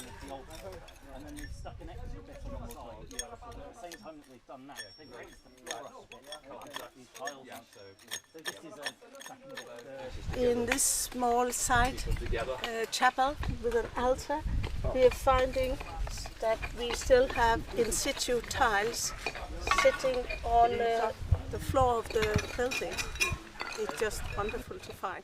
the altar, and then they've stuck an extra bit on the side. So at the same time that they've done that, they've raised the floor up a bit, these tiles out. So this is a second in this small side chapel with an altar, we are finding that we still have in situ tiles sitting on the floor of the building. It's just wonderful to find.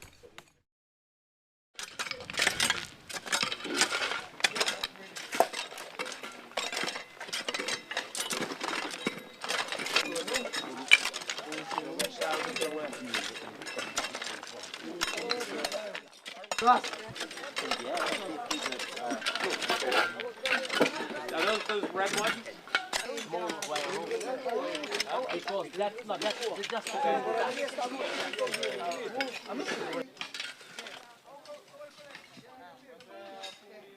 Are those red ones? Because that's not, that's just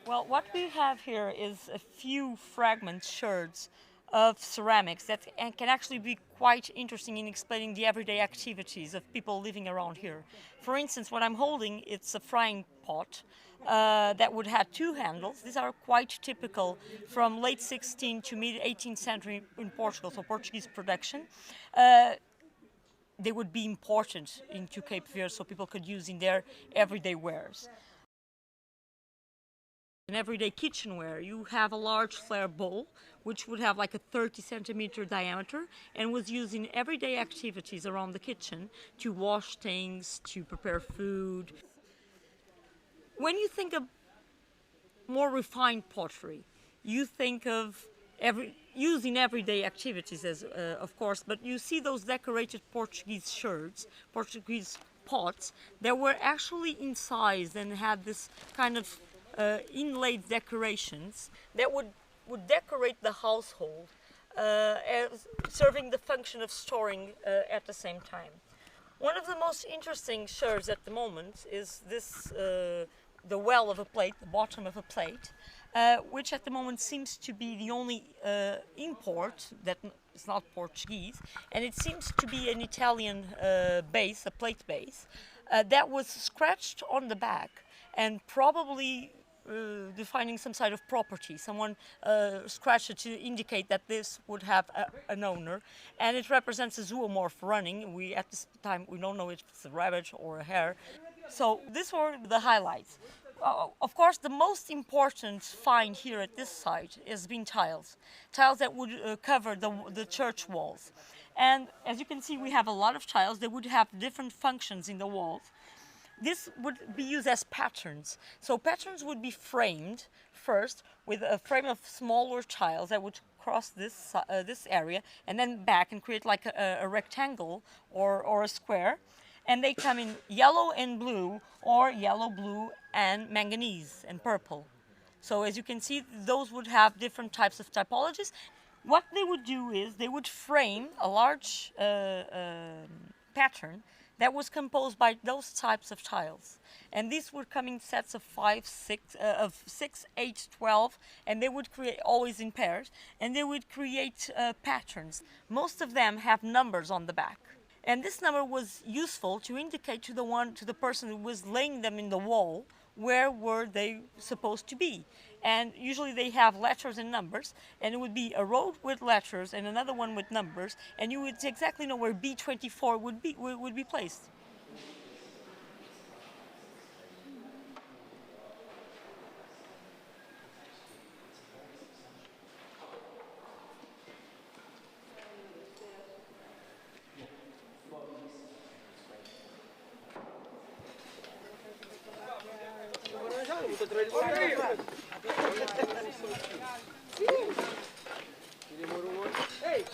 Well, what we have here is a few fragment sherds of ceramics that can actually be quite interesting in explaining the everyday activities of people living around here. For instance, what I'm holding, it's a frying pot that would have two handles. These are quite typical from late 16th to mid 18th century in Portugal, so Portuguese production. They would be important into Cape Verde so people could use in their everyday wares. In everyday kitchenware, you have a large flare bowl, which would have like a 30-centimeter diameter and was used in everyday activities around the kitchen to wash things, to prepare food. When you think of more refined pottery, you think of using everyday activities, as of course, but you see those decorated Portuguese sherds, Portuguese pots that were actually incised and had this kind of inlaid decorations that would decorate the household, serving the function of storing at the same time. One of the most interesting sherds at the moment is this, the well of a plate, the bottom of a plate, which at the moment seems to be the only import that is not Portuguese, and it seems to be an Italian base, a plate base, that was scratched on the back and probably defining some sort of property. Someone scratched it to indicate that this would have an owner, and it represents a zoomorph running. At this time we don't know if it's a rabbit or a hare. So these were the highlights. Of course, the most important find here at this site has been tiles that would cover the church walls. And as you can see, we have a lot of tiles that would have different functions in the walls. This would be used as patterns. So patterns would be framed first with a frame of smaller tiles that would cross this area and then back and create like a rectangle or a square. And they come in yellow and blue, or yellow, blue, and manganese and purple. So as you can see, those would have different types of typologies. What they would do is they would frame a large pattern that was composed by those types of tiles. And these would come in sets of 6, 8, 12, and they would create, always in pairs, and they would create patterns. Most of them have numbers on the back. And this number was useful to indicate to the person who was laying them in the wall where were they supposed to be. And usually they have letters and numbers, and it would be a row with letters and another one with numbers, and you would exactly know where B24 would be placed. Hey!